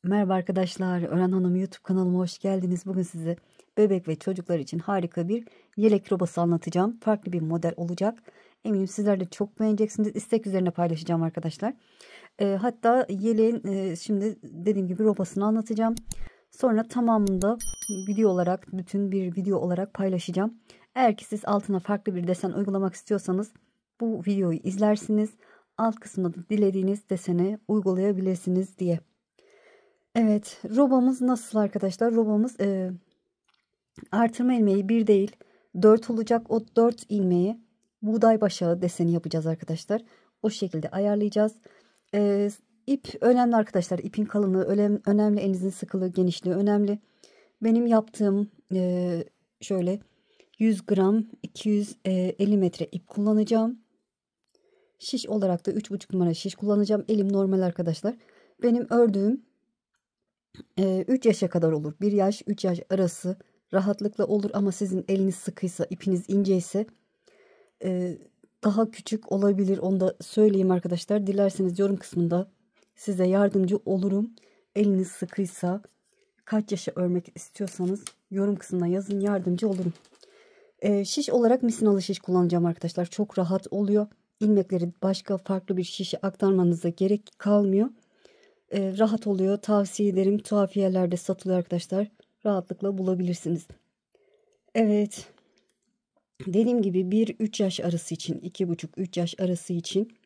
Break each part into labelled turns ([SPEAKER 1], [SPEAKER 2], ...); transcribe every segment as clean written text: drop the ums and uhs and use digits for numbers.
[SPEAKER 1] Merhaba arkadaşlar, Ören Hanım YouTube kanalıma hoş geldiniz. Bugün size bebek ve çocuklar için harika bir yelek robası anlatacağım. Farklı bir model olacak. Eminim sizler de çok beğeneceksiniz. İstek üzerine paylaşacağım arkadaşlar. Hatta yeleğin şimdi dediğim gibi robasını anlatacağım. Sonra tamamında video olarak, bütün bir video olarak paylaşacağım. Eğer ki siz altına farklı bir desen uygulamak istiyorsanız bu videoyu izlersiniz. Alt kısmında da dilediğiniz deseni uygulayabilirsiniz diye. Evet, robamız nasıl arkadaşlar? Robamız artırma ilmeği bir değil 4 olacak. O 4 ilmeği buğday başağı deseni yapacağız arkadaşlar. O şekilde ayarlayacağız. İp önemli arkadaşlar. İpin kalınlığı önemli. Elinizin sıkılığı, genişliği önemli. Benim yaptığım şöyle 100 gram 250 metre ip kullanacağım. Şiş olarak da 3,5 numara şiş kullanacağım. Elim normal arkadaşlar. Benim ördüğüm 3 yaşa kadar olur. 1 yaş 3 yaş arası rahatlıkla olur ama sizin eliniz sıkıysa, ipiniz inceyse daha küçük olabilir. Onu da söyleyeyim arkadaşlar. Dilerseniz yorum kısmında size yardımcı olurum. Eliniz sıkıysa, kaç yaşa örmek istiyorsanız yorum kısmına yazın, yardımcı olurum. Şiş olarak misinalı şiş kullanacağım arkadaşlar. Çok rahat oluyor. İlmekleri başka farklı bir şişe aktarmanıza gerek kalmıyor. Rahat oluyor. Tavsiye ederim. Tuhafiyelerde satılıyor arkadaşlar. Rahatlıkla bulabilirsiniz. Evet. Dediğim gibi 1-3 yaş arası için, 2,5-3 yaş arası için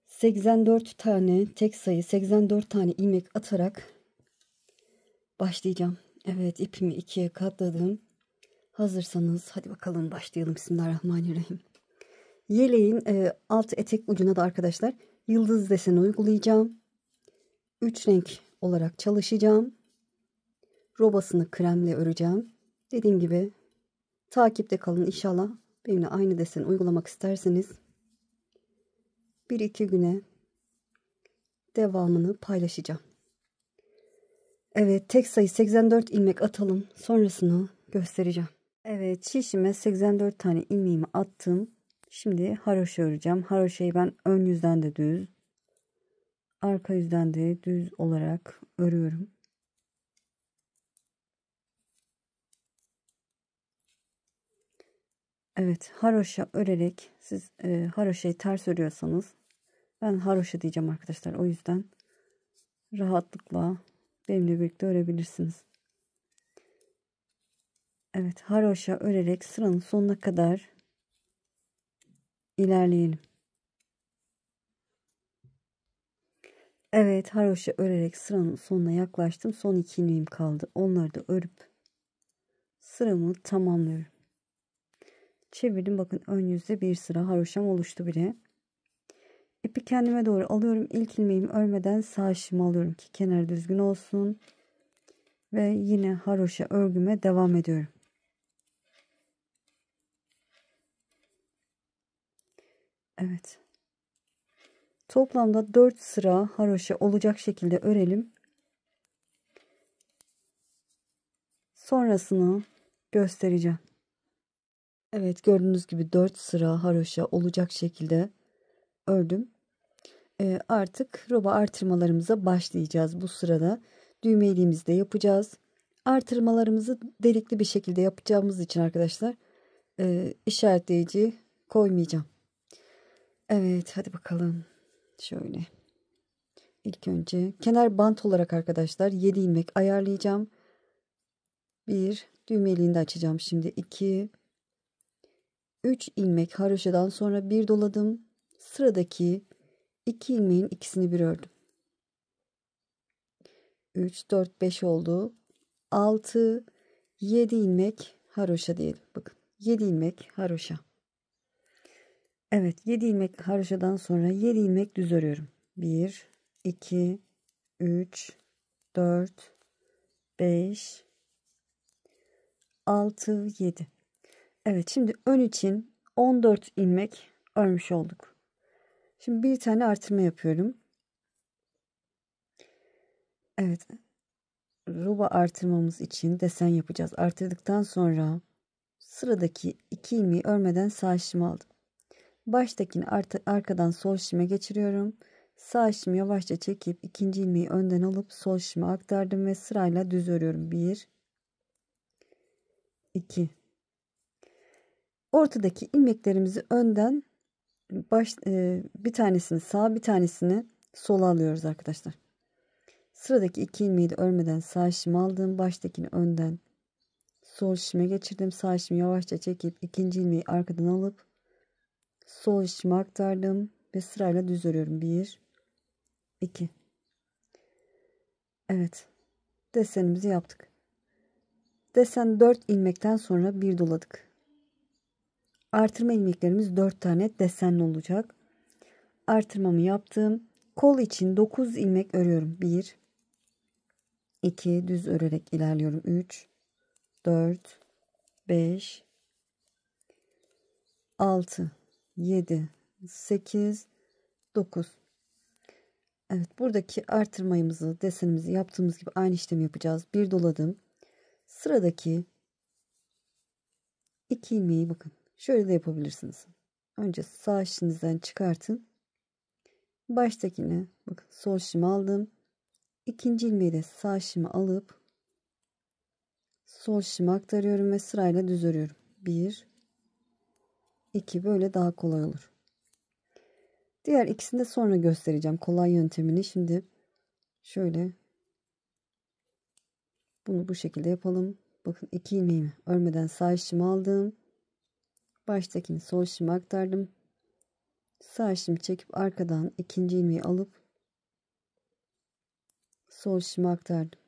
[SPEAKER 1] 84 tane tek sayı 84 tane ilmek atarak başlayacağım. Evet, ipimi ikiye katladım. Hazırsanız hadi bakalım başlayalım. Bismillahirrahmanirrahim. Yeleğin alt etek ucuna da arkadaşlar yıldız deseni uygulayacağım. 3 renk olarak çalışacağım. Robasını kremle öreceğim. Dediğim gibi takipte kalın inşallah. Benimle aynı deseni uygulamak isterseniz 1-2 güne devamını paylaşacağım. Evet, tek sayı 84 ilmek atalım. Sonrasını göstereceğim. Evet, şişime 84 tane ilmeğimi attım. Şimdi haroşa öreceğim. Haroşayı ben ön yüzden de düz, arka yüzden de düz olarak örüyorum. Evet, haroşa örerek siz haroşayı ters örüyorsanız ben haroşa diyeceğim arkadaşlar. O yüzden rahatlıkla benimle birlikte örebilirsiniz. Evet, haroşa örerek sıranın sonuna kadar ilerleyelim. Evet, haroşa örerek sıranın sonuna yaklaştım. Son 2 ilmeğim kaldı. Onları da örüp sıramı tamamlıyorum. Çevirdim. Bakın ön yüzde bir sıra haroşam oluştu bile. İpi kendime doğru alıyorum. İlk ilmeğimi örmeden sağ şişimi alıyorum ki kenar düzgün olsun. Ve yine haroşa örgüme devam ediyorum. Evet. Toplamda 4 sıra haroşa olacak şekilde örelim. Sonrasını göstereceğim. Evet, gördüğünüz gibi 4 sıra haroşa olacak şekilde ördüm. Artık roba artırmalarımıza başlayacağız. Bu sırada düğmeliğimizi de yapacağız. Artırmalarımızı delikli bir şekilde yapacağımız için arkadaşlar işaretleyici koymayacağım. Evet, hadi bakalım. Şöyle. İlk önce kenar bant olarak arkadaşlar 7 ilmek ayarlayacağım. 1 düğmeliğini de açacağım. Şimdi 2 3 ilmek haroşadan sonra bir doladım. Sıradaki 2 ilmeğin ikisini bir ördüm. 3 4 5 oldu. 6 7 ilmek haroşa diyelim. Bakın 7 ilmek haroşa. Evet, 7 ilmek haroşadan sonra 7 ilmek düz örüyorum. 1 2 3 4 5 6 7. Evet, şimdi ön için 14 ilmek örmüş olduk. Şimdi bir tane artırma yapıyorum. Evet, roba artırmamız için desen yapacağız. Artırdıktan sonra sıradaki 2 ilmeği örmeden sağ şişimi aldım. Baştakini arkadan sol şişime geçiriyorum. Sağ işimi yavaşça çekip ikinci ilmeği önden alıp sol işime aktardım ve sırayla düz örüyorum. 1 2. Ortadaki ilmeklerimizi önden bir tanesini sağa bir tanesini sola alıyoruz arkadaşlar. Sıradaki iki ilmeği de örmeden sağ işimi aldım. Baştakini önden sol işime geçirdim. Sağ işimi yavaşça çekip ikinci ilmeği arkadan alıp sol işime aktardım ve sırayla düz örüyorum. 1 2. Evet. Desenimizi yaptık. Desen 4 ilmekten sonra bir doladık. Artırma ilmeklerimiz 4 tane desenli olacak. Artırmamı yaptım. Kol için 9 ilmek örüyorum. 1 2 düz örerek ilerliyorum. 3 4 5 6 7 8 9. Evet, buradaki artırmayımızı, desenimizi yaptığımız gibi aynı işlemi yapacağız. Bir doladım. Sıradaki 2 ilmeği bakın. Şöyle de yapabilirsiniz. Önce sağ işinizden çıkartın. Baştakini bakın sol şimi aldım. İkinci ilmeği de sağ şimi alıp sol şimi aktarıyorum ve sırayla düz örüyorum. 1 2 böyle daha kolay olur. Diğer ikisini de sonra göstereceğim. Kolay yöntemini. Şimdi şöyle bunu bu şekilde yapalım. Bakın 2 ilmeğimi örmeden sağ şimi aldım. Baştakini sol şimi aktardım. Sağ şimi çekip arkadan ikinci ilmeği alıp sol şimi aktardım.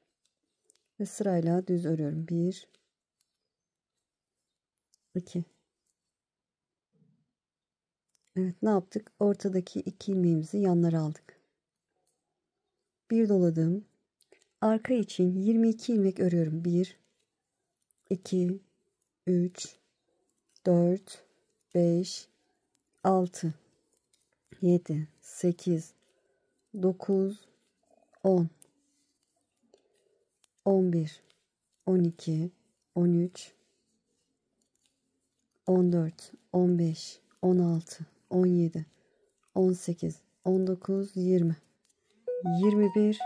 [SPEAKER 1] Ve sırayla düz örüyorum. 1 2. Evet, ne yaptık? Ortadaki iki ilmeğimizi yanlara aldık. Bir doladım. Arka için 22 ilmek örüyorum. 1 2 3 4 5 6 7 8 9 10 11 12 13 14 15 16 17 18 19 20 21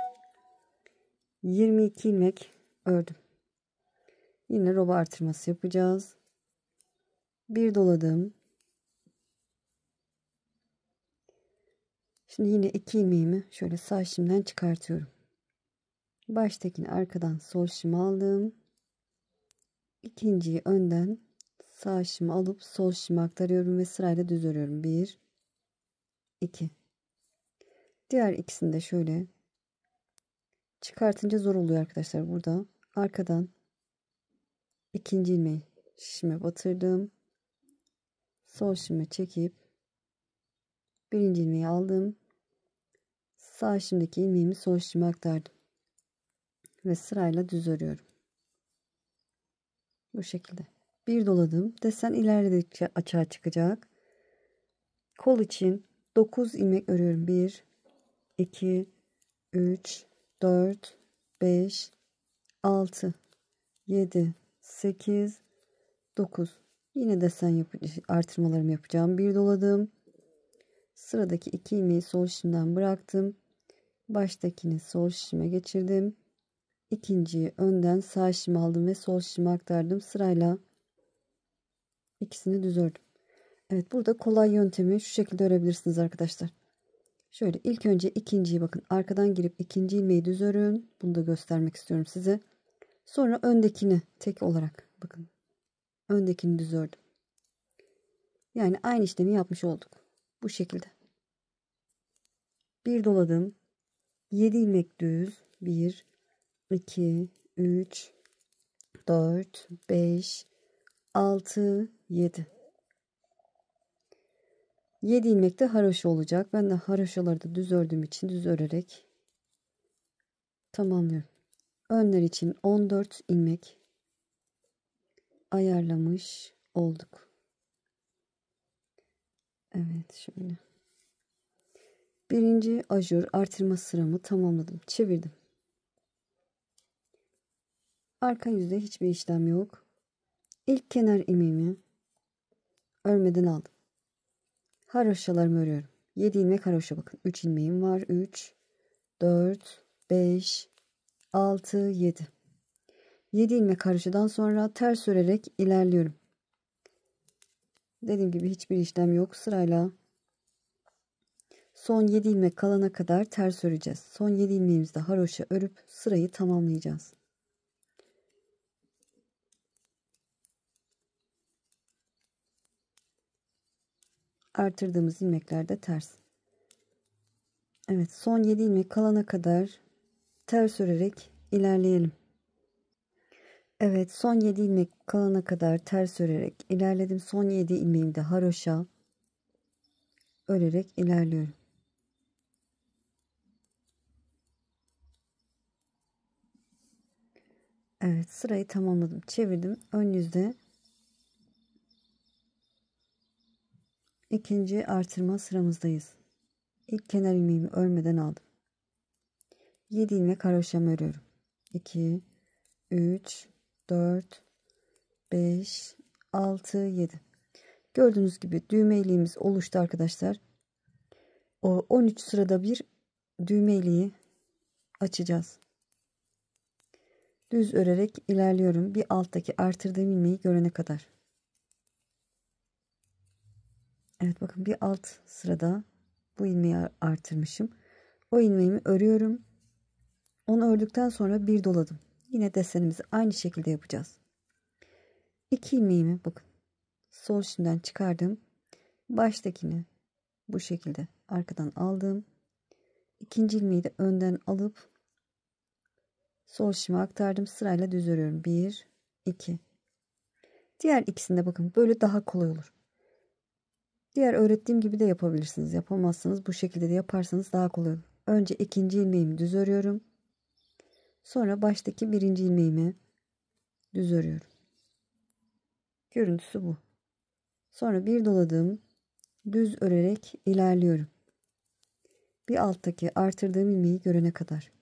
[SPEAKER 1] 22 ilmek ördüm. Yine roba artırması yapacağız. Bir doladım. Şimdi yine iki ilmeğimi şöyle sağ şimden çıkartıyorum. Baştakini arkadan sol şimi aldım. İkinciyi önden sağ şimi alıp sol şimi aktarıyorum ve sırayla düz örüyorum. 1 2. Diğer ikisini de şöyle çıkartınca zor oluyor arkadaşlar. Burada arkadan ikinci ilmeği şişime batırdım. Sol şimi çekip birinci ilmeği aldım. Sağ şimdiki ilmeğimi sol şime aktardım. Ve sırayla düz örüyorum. Bu şekilde. Bir doladım. Desen ilerledikçe açığa çıkacak. Kol için 9 ilmek örüyorum. 1 2 3 4 5 6 7 8 9. Yine desen artırmalarımı yapacağım. Bir doladım. Sıradaki iki ilmeği sol şişimden bıraktım. Baştakini sol şişime geçirdim. İkinciyi önden sağ şişime aldım ve sol şişime aktardım. Sırayla ikisini düz ördüm. Evet, burada kolay yöntemi şu şekilde örebilirsiniz arkadaşlar. Şöyle ilk önce ikinciyi bakın arkadan girip ikinci ilmeği düz örün. Bunu da göstermek istiyorum size. Sonra öndekini tek olarak bakın. Öndekini düz ördüm. Yani aynı işlemi yapmış olduk. Bu şekilde. Bir doladım. 7 ilmek düz. 1 2 3 4 5 6 7. 7 ilmek de haroşa olacak. Ben de haroşaları da düz ördüğüm için düz örerek tamamlıyorum. Önler için 14 ilmek ayarlamış olduk. Evet, şöyle. Birinci ajur artırma sıramı tamamladım. Çevirdim. Arka yüzde hiçbir işlem yok. İlk kenar ilmeğimi örmeden aldım. Haroşalarımı örüyorum. 7 ilmek haroşa bakın. 3 ilmeğim var. 3, 4, 5, 6, 7. 7 ilmek haroşadan sonra ters örerek ilerliyorum. Dediğim gibi hiçbir işlem yok. Sırayla son 7 ilmek kalana kadar ters öreceğiz. Son 7 ilmeğimizde haroşa örüp sırayı tamamlayacağız. Artırdığımız ilmekler de ters. Evet, son 7 ilmek kalana kadar ters örerek ilerleyelim. Evet, son 7 ilmek kalana kadar ters örerek ilerledim. Son 7 ilmeğimde haroşa örerek ilerliyorum. Evet, sırayı tamamladım. Çevirdim. Ön yüzde ikinci artırma sıramızdayız. İlk kenar ilmeğimi örmeden aldım. 7 ilmek haroşamı örüyorum. 2, 3, 4, 5, 6, 7. Gördüğünüz gibi düğme iliğimiz oluştu arkadaşlar. O 13 sırada bir düğme iliği açacağız. Düz örerek ilerliyorum. Bir alttaki artırdığım ilmeği görene kadar. Evet, bakın bir alt sırada bu ilmeği artırmışım. O ilmeğimi örüyorum. Onu ördükten sonra bir doladım. Yine desenimizi aynı şekilde yapacağız. 2 ilmeğimi bakın sol şimdiden çıkardım. Baştakini bu şekilde arkadan aldım. İkinci ilmeği de önden alıp sol şime aktardım. Sırayla düz örüyorum. 1, 2. Diğer ikisinde bakın böyle daha kolay olur. Diğer öğrettiğim gibi de yapabilirsiniz. Yapamazsanız bu şekilde de yaparsanız daha kolay olur. Önce ikinci ilmeğimi düz örüyorum. Sonra baştaki birinci ilmeğimi düz örüyorum. Görüntüsü bu. Sonra bir doladım. Düz örerek ilerliyorum. Bir alttaki artırdığım ilmeği görene kadar.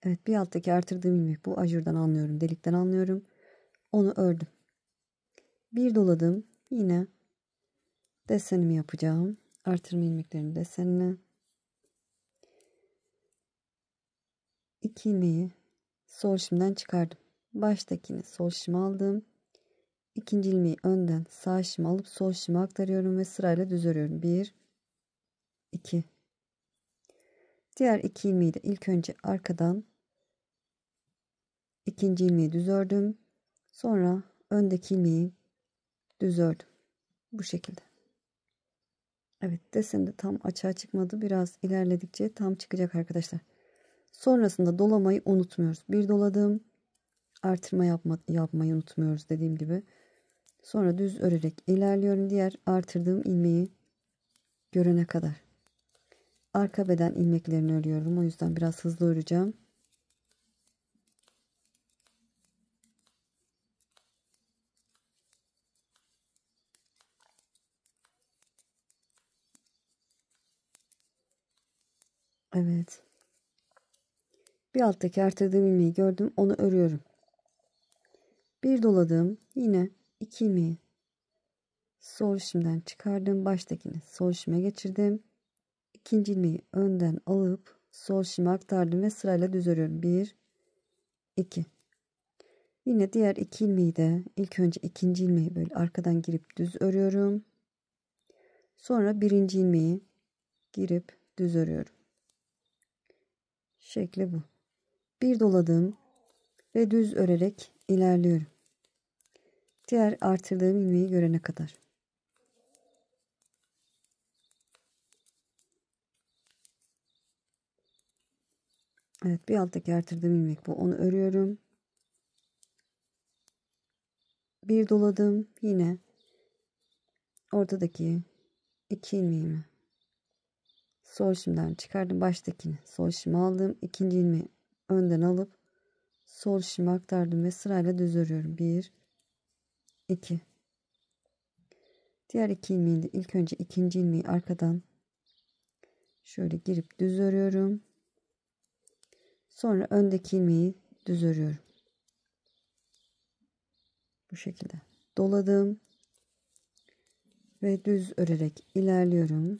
[SPEAKER 1] Evet, bir alttaki artırdığım ilmek bu. Ajurdan anlıyorum. Delikten anlıyorum. Onu ördüm. Bir doladım. Yine desenimi yapacağım. Artırma ilmeklerinin desenini. 2 ilmeği sol şimden çıkardım. Baştakini sol şime aldım. İkinci ilmeği önden sağ şime alıp sol şime aktarıyorum ve sırayla düz örüyorum. 1, 2. Diğer 2 ilmeği de ilk önce arkadan ikinci ilmeği düz ördüm. Sonra öndeki ilmeği düz ördüm. Bu şekilde. Evet, desen de tam açığa çıkmadı. Biraz ilerledikçe tam çıkacak arkadaşlar. Sonrasında dolamayı unutmuyoruz. Bir doladım. Artırma yapmayı unutmuyoruz dediğim gibi. Sonra düz örerek ilerliyorum. Diğer artırdığım ilmeği görene kadar. Arka beden ilmeklerini örüyorum. O yüzden biraz hızlı öreceğim. Evet. Bir alttaki artırdığım ilmeği gördüm. Onu örüyorum. Bir doladım. Yine 2 ilmeği sol şimden çıkardım. Baştakini sol şime geçirdim. İkinci ilmeği önden alıp sol şime aktardım ve sırayla düz örüyorum. 1, 2. Yine diğer 2 ilmeği de ilk önce ikinci ilmeği böyle arkadan girip düz örüyorum. Sonra birinci ilmeği girip düz örüyorum. Şekli bu. Bir doladım ve düz örerek ilerliyorum. Diğer artırdığım ilmeği görene kadar. Evet, bir alttaki artırdığım ilmek bu. Onu örüyorum. Bir doladım. Yine ortadaki 2 ilmeğimi sol şimden çıkardım. Baştakini sol şime aldım. İkinci ilmeği önden alıp sol şime aktardım ve sırayla düz örüyorum. 1, 2. Diğer 2 ilmeği de ilk önce ikinci ilmeği arkadan şöyle girip düz örüyorum. Sonra öndeki ilmeği düz örüyorum. Bu şekilde. doladım ve düz örerek ilerliyorum.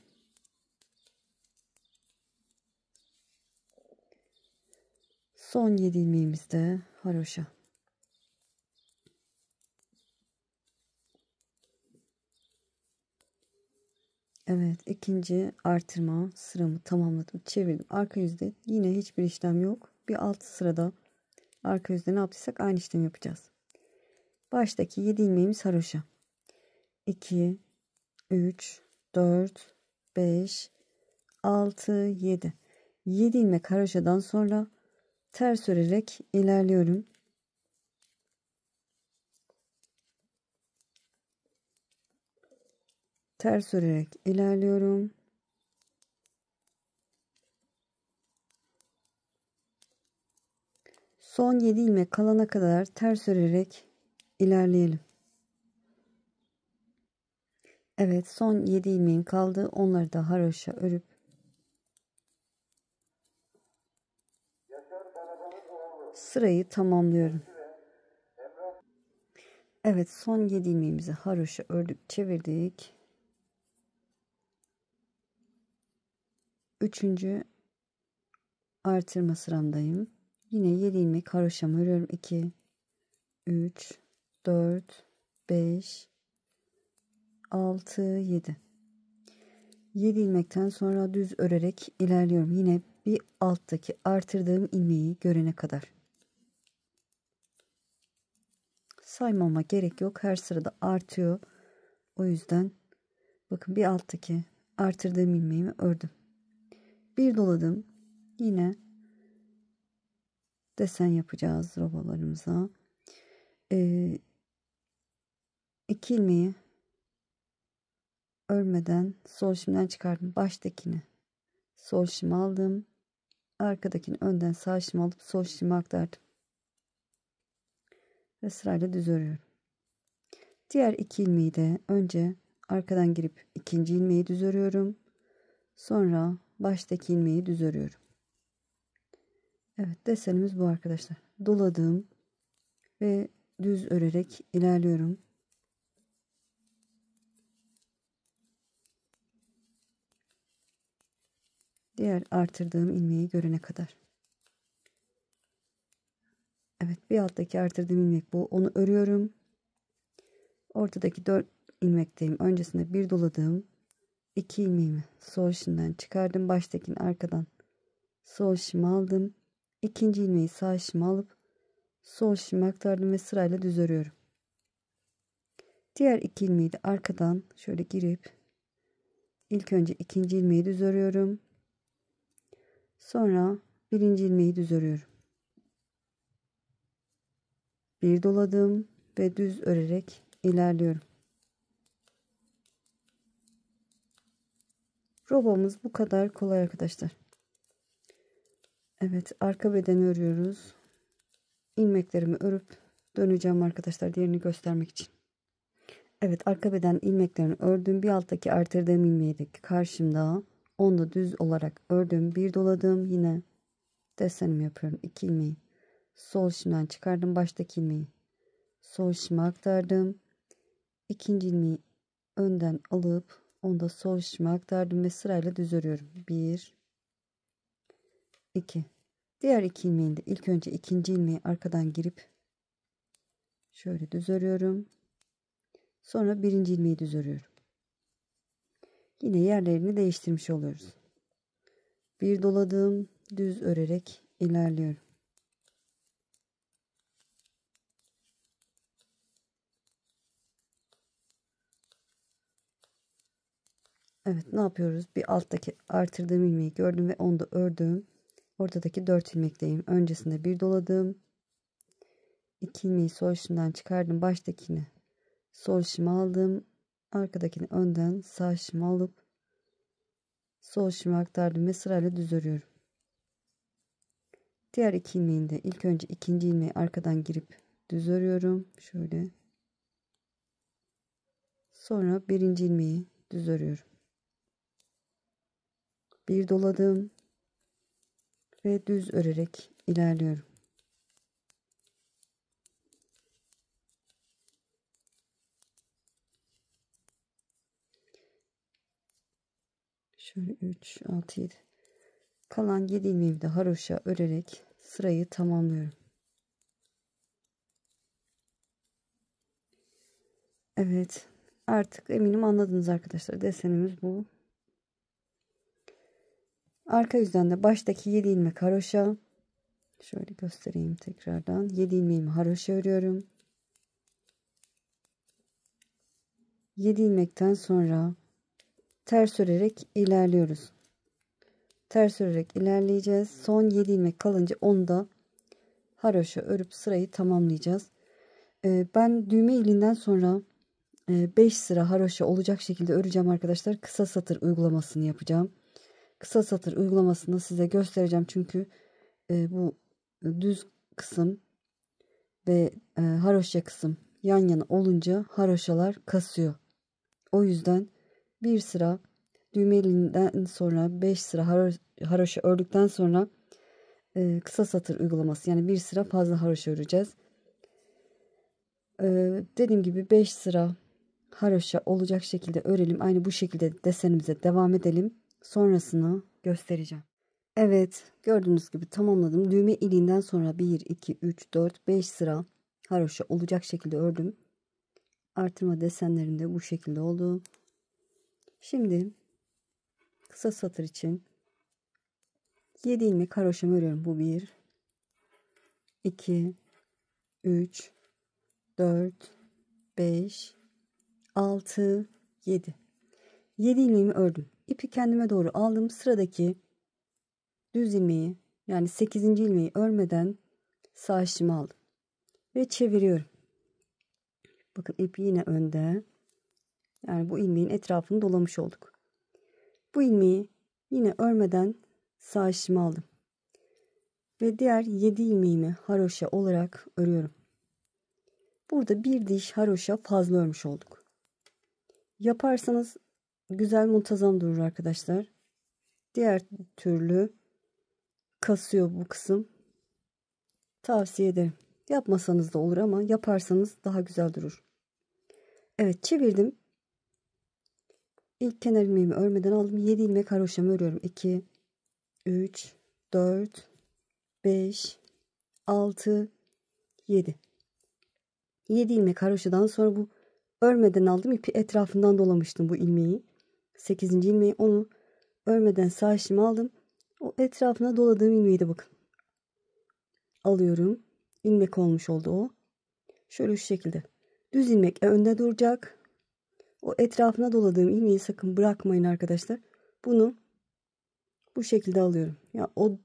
[SPEAKER 1] Son 7 ilmeğimizde haroşa. Evet, ikinci artırma sıramı tamamladım. Çevirdim. Arka yüzde yine hiçbir işlem yok. Bir alt sırada arka yüzde ne yaptıysak aynı işlemi yapacağız. Baştaki 7 ilmeğimiz haroşa. 2, 3, 4, 5, 6, 7. 7 ilmek haroşadan sonra ters örerek ilerliyorum. Ters örerek ilerliyorum. Son 7 ilmek kalana kadar ters örerek ilerleyelim. Evet, son 7 ilmeğim kaldı. Onları da haroşa örüp sırayı tamamlıyorum. Evet, son 7 ilmeğimizi haroşa ördük, çevirdik. Üçüncü artırma sıramdayım. Yine 7 ilmek haroşamı örüyorum. 2, 3, 4, 5, 6, 7. 7 ilmekten sonra düz örerek ilerliyorum. Yine bir alttaki artırdığım ilmeği görene kadar. Saymama gerek yok. Her sırada artıyor. O yüzden bakın bir alttaki artırdığım ilmeğimi ördüm. Bir doladım. Yine desen yapacağız robalarımıza. 2 ilmeği örmeden sol şimden çıkardım. Baştakini sol şim aldım. Arkadakini önden sağ şim alıp sol şimi aktardım. Ve sırayla düz örüyorum. Diğer 2 ilmeği de önce arkadan girip ikinci ilmeği düz örüyorum. Sonra baştaki ilmeği düz örüyorum. Evet, desenimiz bu arkadaşlar. Doladım ve düz örerek ilerliyorum. Diğer artırdığım ilmeği görene kadar. Evet, bir alttaki artırdığım ilmek bu. Onu örüyorum. Ortadaki 4 ilmekteyim. Öncesinde bir doladım. 2 ilmeğimi sol şimden çıkardım. Baştakini arkadan sol şim aldım. İkinci ilmeği sağ şim alıp sol şim aktardım ve sırayla düz örüyorum. Diğer 2 ilmeği de arkadan şöyle girip ilk önce ikinci ilmeği düz örüyorum. Sonra birinci ilmeği düz örüyorum. Bir doladım ve düz örerek ilerliyorum. Robamız bu kadar kolay arkadaşlar. Evet, arka bedeni örüyoruz. İlmeklerimi örüp döneceğim arkadaşlar diğerini göstermek için. Evet, arka beden ilmeklerini ördüm. Bir alttaki artırdığım ilmeği de karşımda. Onu da düz olarak ördüm. Bir doladım. Yine desenimi yapıyorum. 2 ilmeği sol şimden çıkardım. Baştaki ilmeği sol şime aktardım. İkinci ilmeği önden alıp onu da sol şime aktardım ve sırayla düz örüyorum. 1, 2. Diğer 2 ilmeğini de ilk önce ikinci ilmeği arkadan girip şöyle düz örüyorum. Sonra birinci ilmeği düz örüyorum. Yine yerlerini değiştirmiş oluyoruz. Bir doladım, düz örerek ilerliyorum. Evet, ne yapıyoruz? Bir alttaki artırdığım ilmeği gördüm ve onu da ördüm. Ortadaki 4 ilmekteyim. Öncesinde bir doladım. 2 ilmeği sol şimden çıkardım. Baştakini sol şime aldım. Arkadakini önden sağ şime alıp sol şime aktardım ve sırayla düz örüyorum. Diğer 2 ilmeğini de ilk önce ikinci ilmeği arkadan girip düz örüyorum. Şöyle. Sonra birinci ilmeği düz örüyorum. Bir doladım ve düz örerek ilerliyorum. Şöyle 3, 6, 7. Kalan 7 ilmeğimi de haroşa örerek sırayı tamamlıyorum. Evet. Artık eminim anladınız arkadaşlar. Desenimiz bu. Arka yüzden de baştaki 7 ilmek haroşa. Şöyle göstereyim tekrardan. 7 ilmeğimi haroşa örüyorum. 7 ilmekten sonra ters örerek ilerliyoruz. Ters örerek ilerleyeceğiz. Son 7 ilmek kalınca onu da haroşa örüp sırayı tamamlayacağız. Ben düğme iliğinden sonra 5 sıra haroşa olacak şekilde öreceğim arkadaşlar. Kısa satır uygulamasını yapacağım. Kısa satır uygulamasını size göstereceğim. Çünkü bu düz kısım ve haroşa kısım yan yana olunca haroşalar kasıyor. O yüzden bir sıra düğmeliğinden sonra 5 sıra haroşa ördükten sonra kısa satır uygulaması, yani bir sıra fazla haroşa öreceğiz. Dediğim gibi 5 sıra haroşa olacak şekilde örelim. Aynı bu şekilde desenimize devam edelim. Sonrasını göstereceğim. Evet, gördüğünüz gibi tamamladım. Düğme iliğinden sonra 1, 2, 3, 4, 5 sıra haroşa olacak şekilde ördüm. Artırma desenlerinde bu şekilde oldu. Şimdi kısa satır için 7 ilmek haroşamı örüyorum. Bu 1, 2, 3, 4, 5, 6, 7. 7 ilmeğimi ördüm. İpi kendime doğru aldım. Sıradaki düz ilmeği, yani 8. ilmeği örmeden sağ şişimi aldım. Ve çeviriyorum. Bakın ipi yine önde. Yani bu ilmeğin etrafını dolamış olduk. Bu ilmeği yine örmeden sağ şişimi aldım. Ve diğer 7 ilmeğimi haroşa olarak örüyorum. Burada bir diş haroşa fazla örmüş olduk. Yaparsanız güzel muntazam durur arkadaşlar. Diğer türlü kasıyor bu kısım. Tavsiye ederim. Yapmasanız da olur ama yaparsanız daha güzel durur. Evet, çevirdim. İlk kenar ilmeğimi örmeden aldım. 7 ilmek haroşamı örüyorum. 2, 3, 4, 5, 6, 7. 7 ilmek haroşadan sonra bu örmeden aldım. İpi etrafından dolamıştım bu ilmeği. 8. ilmeği, onu örmeden sağ işimi aldım. O etrafına doladığım ilmeği de bakın alıyorum. İlmek olmuş oldu o. Şöyle şu şekilde. Düz ilmek önde duracak. O etrafına doladığım ilmeği sakın bırakmayın arkadaşlar. Bunu bu şekilde alıyorum. Ya o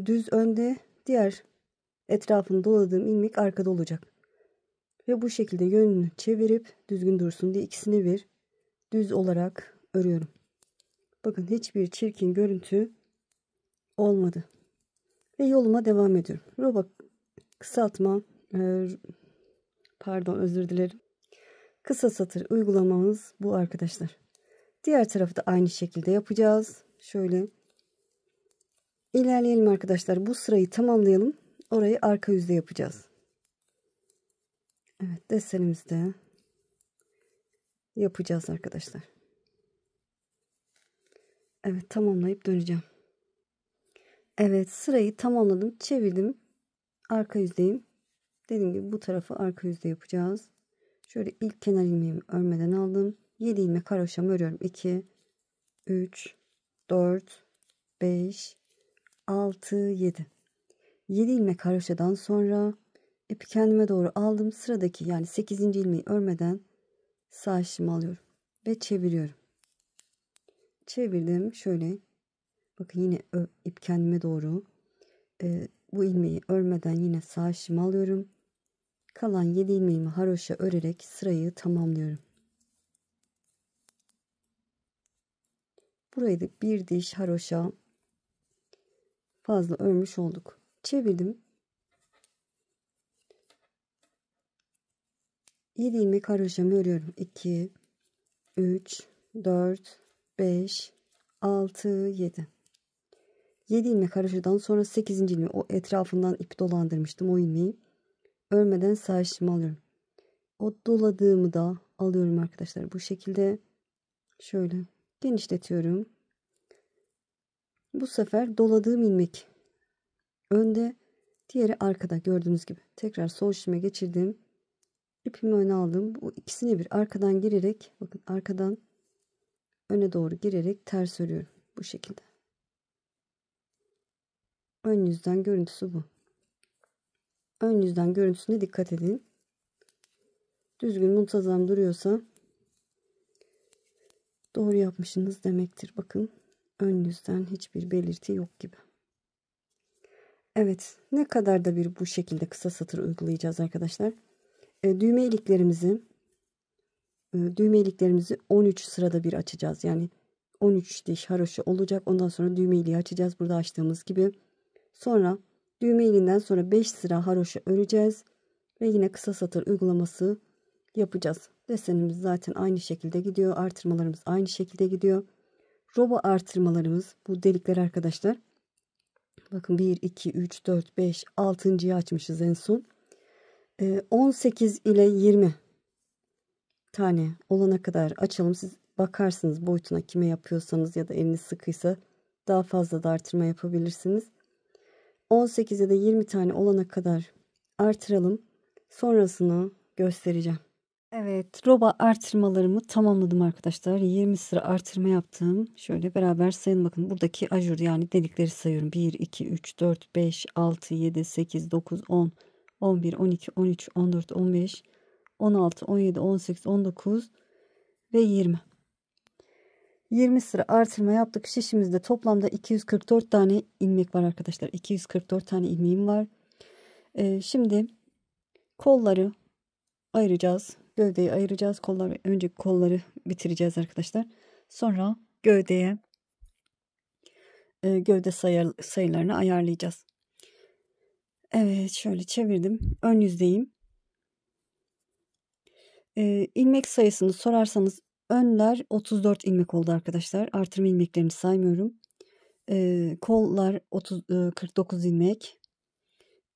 [SPEAKER 1] düz önde, diğer etrafını doladığım ilmek arkada olacak. Ve bu şekilde yönünü çevirip düzgün dursun diye ikisini bir düz olarak örüyorum. Bakın hiçbir çirkin görüntü olmadı. Ve yoluma devam ediyorum. Roba kısaltma, pardon, özür dilerim. Kısa satır uygulamamız bu arkadaşlar. Diğer tarafı da aynı şekilde yapacağız. Şöyle ilerleyelim arkadaşlar. Bu sırayı tamamlayalım. Orayı arka yüzde yapacağız. Evet, desenimizde yapacağız arkadaşlar. Evet, tamamlayıp döneceğim. Evet, sırayı tamamladım. Çevirdim. Arka yüzdeyim. Dediğim gibi bu tarafı arka yüzde yapacağız. Şöyle ilk kenar ilmeğimi örmeden aldım. 7 ilmek haroşamı örüyorum. 2, 3, 4, 5, 6, 7. 7 ilmek haroşadan sonra ipi kendime doğru aldım. Sıradaki, yani 8. ilmeği örmeden sağ işimi alıyorum. Ve çeviriyorum. Çevirdim. Şöyle. Bakın yine ip kendime doğru. Bu ilmeği örmeden yine sağ işimi alıyorum. Kalan 7 ilmeğimi haroşa örerek sırayı tamamlıyorum. Burayı da bir diş haroşa fazla örmüş olduk. Çevirdim. 7 ilmek haroşamı örüyorum. 2, 3, 4, 5, 6, 7. 7 ilmek haroşadan sonra 8. ilmeği, o etrafından ip dolandırmıştım o ilmeği. Örmeden sağ işimi alıyorum. O doladığımı da alıyorum arkadaşlar. Bu şekilde şöyle genişletiyorum. Bu sefer doladığım ilmek önde, diğeri arkada gördüğünüz gibi. Tekrar sol şişime geçirdim. İpimi öne aldım. Bu ikisini bir arkadan girerek, bakın arkadan öne doğru girerek ters örüyorum. Bu şekilde. Ön yüzden görüntüsü bu. Ön yüzden görüntüsüne dikkat edin. Düzgün muntazam duruyorsa doğru yapmışsınız demektir. Bakın ön yüzden hiçbir belirti yok gibi. Evet, ne kadar da bir bu şekilde kısa satır uygulayacağız arkadaşlar. Düğme iliklerimizi 13 sırada bir açacağız. Yani 13 diş haroşa olacak. Ondan sonra düğme iliği açacağız. Burada açtığımız gibi. Sonra düğme iliğinden sonra 5 sıra haroşa öreceğiz. Ve yine kısa satır uygulaması yapacağız. Desenimiz zaten aynı şekilde gidiyor. Artırmalarımız aynı şekilde gidiyor. Roba artırmalarımız bu delikler arkadaşlar. Bakın 1, 2, 3, 4, 5, 6.'yı açmışız en son. 18 ile 20 tane olana kadar açalım. Siz bakarsınız boyutuna, kime yapıyorsanız ya da eliniz sıkıysa daha fazla da artırma yapabilirsiniz. 18 ya da 20 tane olana kadar artıralım. Sonrasını göstereceğim. Evet, roba artırmalarımı tamamladım arkadaşlar. 20 sıra artırma yaptım. Şöyle beraber sayın, bakın buradaki ajur yani delikleri sayıyorum. 1, 2, 3, 4, 5, 6, 7, 8, 9, 10, 11, 12, 13, 14, 15, 16, 17, 18, 19 ve 20. 20 sıra artırma yaptık. Şişimizde toplamda 244 tane ilmek var arkadaşlar. 244 tane ilmeğim var. Şimdi kolları ayıracağız. Gövdeyi ayıracağız. Önce kolları bitireceğiz arkadaşlar. Sonra gövdeye gövde sayılarını ayarlayacağız. Evet, şöyle çevirdim. Ön yüzdeyim. İlmek sayısını sorarsanız önler 34 ilmek oldu arkadaşlar. Artırma ilmeklerini saymıyorum. Kollar 49 ilmek.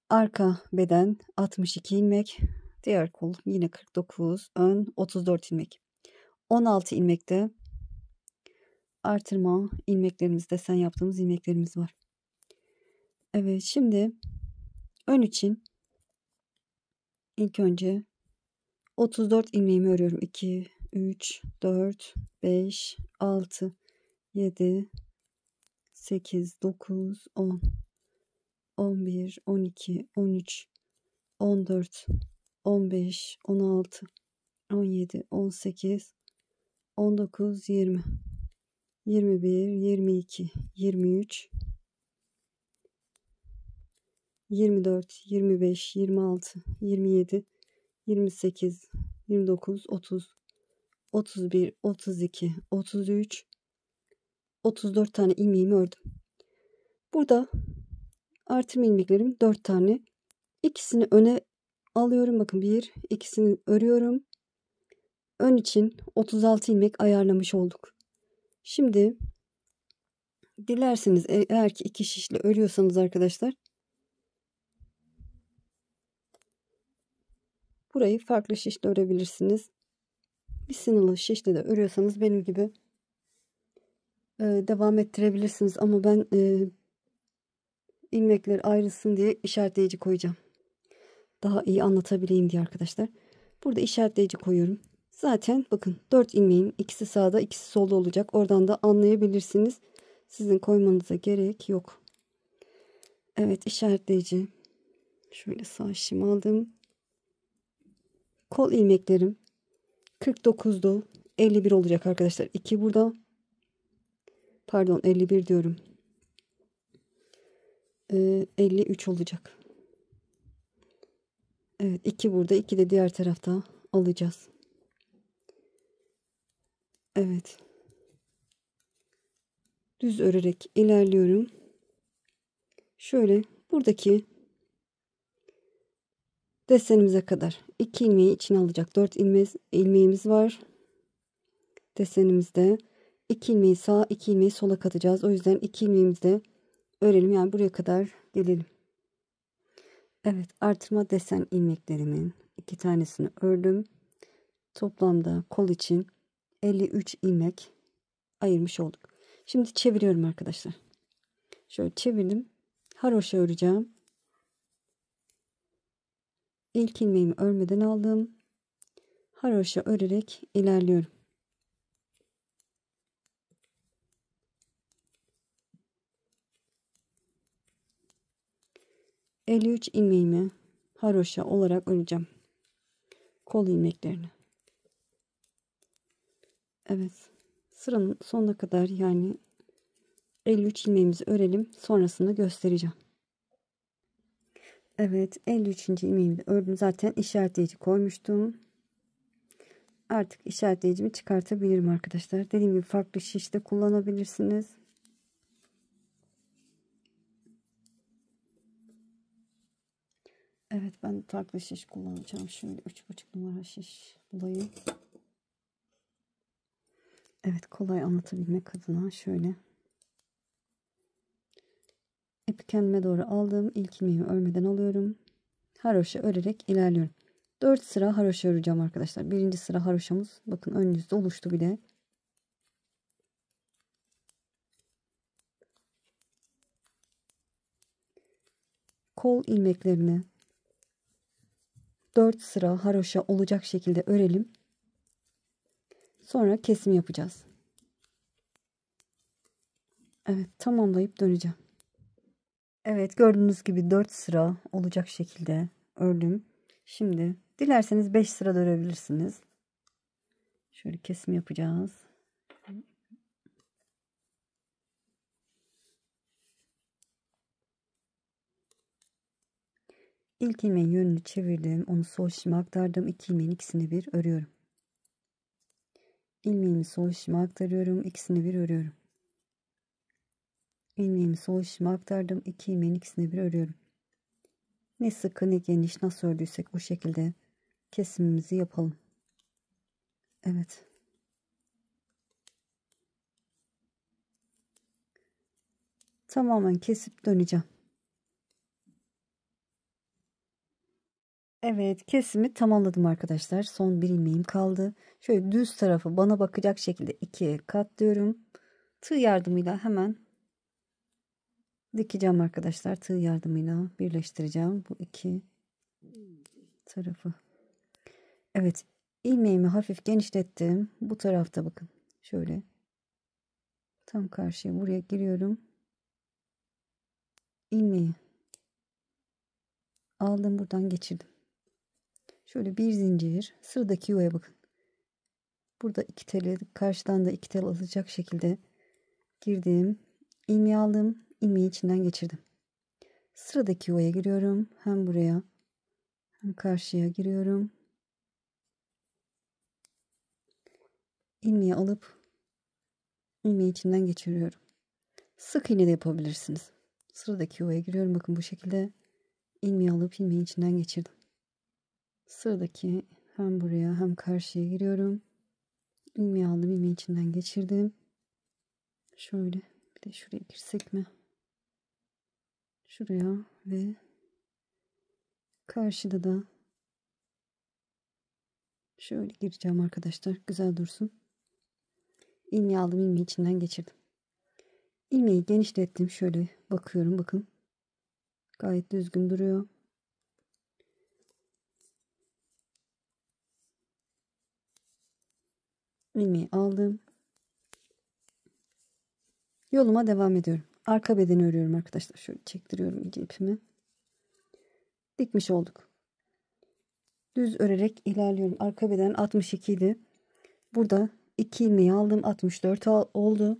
[SPEAKER 1] Arka beden 62 ilmek. Diğer kol yine 49. Ön 34 ilmek. 16 ilmekte artırma ilmeklerimiz, desen yaptığımız ilmeklerimiz var. Evet, şimdi ön için ilk önce 34 ilmeğimi örüyorum. 2, 3, 4, 5, 6, 7, 8, 9, 10, 11, 12, 13, 14, 15, 16, 17, 18, 19, 20, 21, 22, 23, 24, 25, 26, 27, 28, 29, 30, 31, 32, 33, 34 tane ilmeğimi ördüm. Burada artırma ilmeklerim 4 tane. İkisini öne alıyorum. Bakın ikisini örüyorum. Ön için 36 ilmek ayarlamış olduk. Şimdi dilerseniz eğer ki 2 şişle örüyorsanız arkadaşlar, burayı farklı şişle örebilirsiniz. Bir sınırlı şişle de örüyorsanız benim gibi devam ettirebilirsiniz. Ama ben ilmekler ayrılsın diye işaretleyici koyacağım. Daha iyi anlatabileyim diye arkadaşlar. Burada işaretleyici koyuyorum. Zaten bakın 4 ilmeğin ikisi sağda ikisi solda olacak. Oradan da anlayabilirsiniz. Sizin koymanıza gerek yok. Evet, işaretleyici. Şöyle sağ şişimi aldım. Kol ilmeklerim 49'du. 51 olacak arkadaşlar. 2 burada. Pardon, 51 diyorum. 53 olacak. Evet, 2 burada, 2 de diğer tarafta alacağız. Evet. Düz örerek ilerliyorum. Şöyle buradaki desenimize kadar 2 ilmeği içine alacak 4 ilmeğimiz var. Desenimizde 2 ilmeği sağa 2 ilmeği sola katacağız. O yüzden 2 ilmeğimizi de örelim. Yani buraya kadar gelelim. Evet, artırma desen ilmeklerimin 2 tanesini ördüm. Toplamda kol için 53 ilmek ayırmış olduk. Şimdi çeviriyorum arkadaşlar. Şöyle çevirdim. Haroşa öreceğim. İlk ilmeğimi örmeden aldım. Haroşa örerek ilerliyorum. ...53 ilmeğimi haroşa olarak öreceğim. Kol ilmeklerini. Evet. Sıranın sonuna kadar yani 53 ilmeğimizi örelim. Sonrasını göstereceğim. Evet, 53. ilmeğimi de ördüm. Zaten işaretleyici koymuştum. Artık işaretleyicimi çıkartabilirim arkadaşlar. Dediğim gibi farklı şiş de kullanabilirsiniz. Evet, ben farklı şiş kullanacağım. Şöyle 3,5 numara şiş bulayım. Evet, kolay anlatabilmek adına şöyle ipi kendime doğru aldım. İlk ilmeğimi örmeden alıyorum. Haroşa örerek ilerliyorum. 4 sıra haroşa öreceğim arkadaşlar. Birinci sıra haroşamız bakın önünüzde oluştu bile. Kol ilmeklerini 4 sıra haroşa olacak şekilde örelim. Sonra kesim yapacağız. Evet, tamamlayıp döneceğim. Evet, gördüğünüz gibi 4 sıra olacak şekilde ördüm. Şimdi dilerseniz 5 sıra da örebilirsiniz. Şöyle kesim yapacağız. İlk ilmeğin yönünü çevirdim. Onu sol şişime aktardım. 2 ilmeğin ikisini bir örüyorum. İlmeğimi sol şişime aktarıyorum. İkisini bir örüyorum. İlmeğimi sol şişime aktardım. 2 ilmeğin ikisini bir örüyorum. Ne sıkı ne geniş nasıl ördüysek o şekilde kesimimizi yapalım. Evet. Tamamen kesip döneceğim. Evet, kesimi tamamladım arkadaşlar. Son bir ilmeğim kaldı. Şöyle düz tarafı bana bakacak şekilde ikiye katlıyorum. Tığ yardımıyla hemen dikeceğim arkadaşlar. Tığ yardımıyla birleştireceğim bu iki tarafı. Evet, ilmeğimi hafif genişlettim. Bu tarafta bakın. Şöyle tam karşıya buraya giriyorum. İlmeği aldım, buradan geçirdim. Şöyle bir zincir, sıradaki yuvaya bakın. Burada iki teli, karşıdan da iki tel alacak şekilde girdim. İlmeği aldım, ilmeği içinden geçirdim. Sıradaki yuvaya giriyorum. Hem buraya hem karşıya giriyorum. İlmeği alıp ilmeği içinden geçiriyorum. Sık iğne de yapabilirsiniz. Sıradaki yuvaya giriyorum. Bakın bu şekilde ilmeği alıp ilmeği içinden geçirdim. Sıradaki hem buraya hem karşıya giriyorum. İlmeği aldım, ilmeği içinden geçirdim. Şöyle bir de şuraya girsek mi? Şuraya ve karşıda da şöyle gireceğim arkadaşlar. Güzel dursun. İlmeği aldım, ilmeği içinden geçirdim. İlmeği genişlettim. Şöyle bakıyorum, bakın. Gayet düzgün duruyor. İlmeği aldım. Yoluma devam ediyorum. Arka bedeni örüyorum arkadaşlar. Şöyle çektiriyorum iyice ipimi. Dikmiş olduk. Düz örerek ilerliyorum. Arka beden 62 idi. Burada 2 ilmeği aldım. 64 oldu.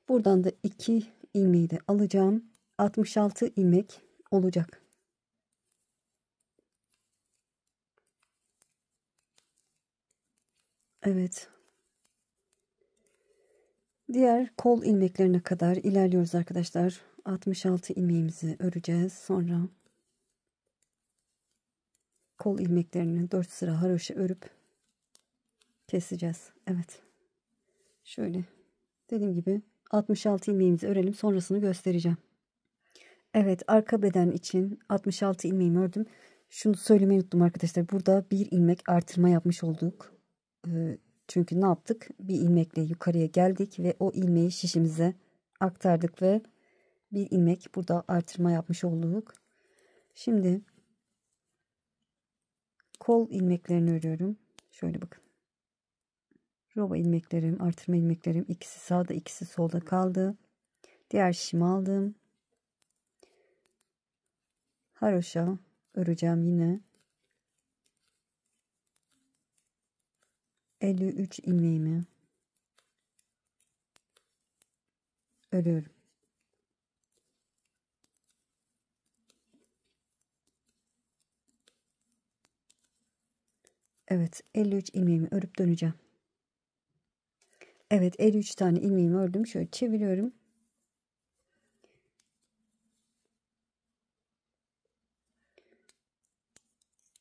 [SPEAKER 1] Buradan da 2 ilmeği de alacağım. 66 ilmek olacak. Evet. Diğer kol ilmeklerine kadar ilerliyoruz arkadaşlar. 66 ilmeğimizi öreceğiz. Sonra kol ilmeklerini 4 sıra haroşa örüp keseceğiz. Evet. Şöyle dediğim gibi 66 ilmeğimizi örelim. Sonrasını göstereceğim. Evet, arka beden için 66 ilmeğimi ördüm. Şunu söylemeyi unuttum arkadaşlar. Burada bir ilmek artırma yapmış olduk. Çünkü ne yaptık? Bir ilmekle yukarıya geldik ve o ilmeği şişimize aktardık ve Bir ilmek burada artırma yapmış olduk. Şimdi kol ilmeklerini örüyorum. Şöyle bakın. Roba ilmeklerim, artırma ilmeklerim ikisi sağda, ikisi solda kaldı. Diğer şişimi aldım. Haroşa öreceğim yine. 53 ilmeğimi örüyorum. Evet, 53 ilmeğimi örüp döneceğim. Evet, 53 tane ilmeğimi ördüm. Şöyle çeviriyorum.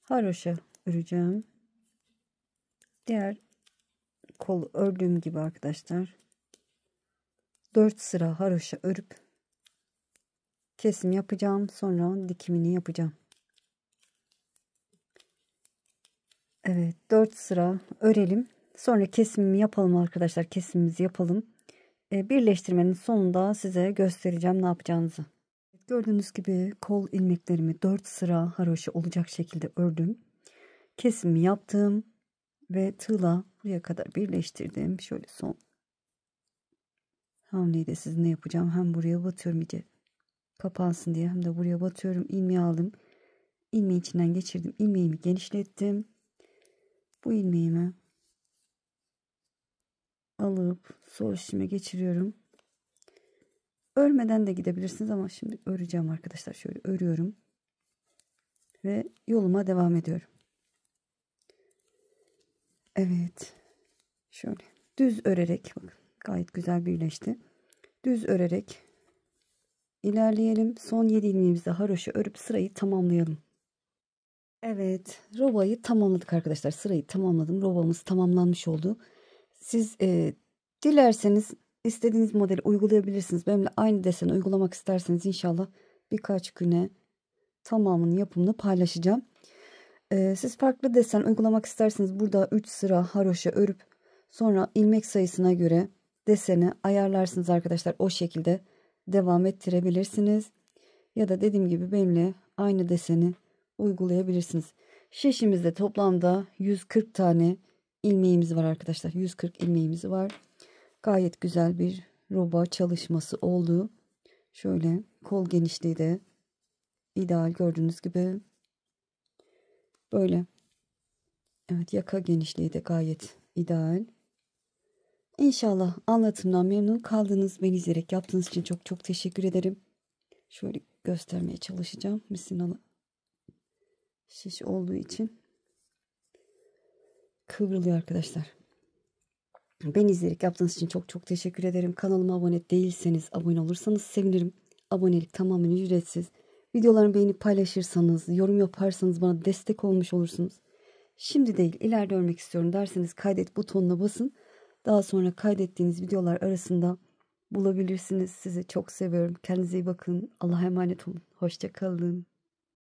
[SPEAKER 1] Haroşa öreceğim. Diğer kolu ördüğüm gibi arkadaşlar 4 sıra haroşa örüp kesim yapacağım. Sonra dikimini yapacağım. Evet, 4 sıra örelim. Sonra kesimimi yapalım arkadaşlar. Kesimimizi yapalım. Birleştirmenin sonunda size göstereceğim ne yapacağınızı. Gördüğünüz gibi kol ilmeklerimi 4 sıra haroşa olacak şekilde ördüm. Kesimi yaptım ve tığla buraya kadar birleştirdim. Şöyle son hamleyi de sizinle yapacağım. Hem buraya batıyorum iyice kapansın diye, hem de buraya batıyorum. İlmeği aldım. İlmeği içinden geçirdim. İlmeğimi genişlettim. Bu ilmeğimi alıp sol şişime geçiriyorum. Örmeden de gidebilirsiniz ama şimdi öreceğim arkadaşlar. Şöyle örüyorum ve yoluma devam ediyorum. Evet, şöyle düz örerek, bakın gayet güzel birleşti. Düz örerek ilerleyelim. Son 7 ilmeğimizde haroşa örüp sırayı tamamlayalım. Evet, robayı tamamladık arkadaşlar. Sırayı tamamladım. Robamız tamamlanmış oldu. Siz dilerseniz istediğiniz modeli uygulayabilirsiniz. Benimle aynı deseni uygulamak isterseniz inşallah birkaç güne tamamının yapımını paylaşacağım. Siz farklı desen uygulamak isterseniz burada 3 sıra haroşa örüp sonra ilmek sayısına göre deseni ayarlarsınız arkadaşlar. O şekilde devam ettirebilirsiniz. Ya da dediğim gibi benimle aynı deseni uygulayabilirsiniz. Şişimizde toplamda 140 tane ilmeğimiz var arkadaşlar. 140 ilmeğimiz var. Gayet güzel bir roba çalışması oldu. Şöyle kol genişliği de ideal, gördüğünüz gibi. Böyle. Evet, yaka genişliği de gayet ideal. İnşallah anlatımdan memnun kaldınız. Beni izleyerek yaptığınız için çok çok teşekkür ederim. Şöyle göstermeye çalışacağım. Misinalı şiş olduğu için kıvrılıyor arkadaşlar. Beni izleyerek yaptığınız için çok çok teşekkür ederim. Kanalıma abone değilseniz abone olursanız sevinirim. Abonelik tamamen ücretsiz. Videolarımı beğenip paylaşırsanız, yorum yaparsanız bana destek olmuş olursunuz. Şimdi değil, ileride örmek istiyorum derseniz kaydet butonuna basın. Daha sonra kaydettiğiniz videolar arasında bulabilirsiniz. Sizi çok seviyorum. Kendinize iyi bakın. Allah'a emanet olun. Hoşça kalın.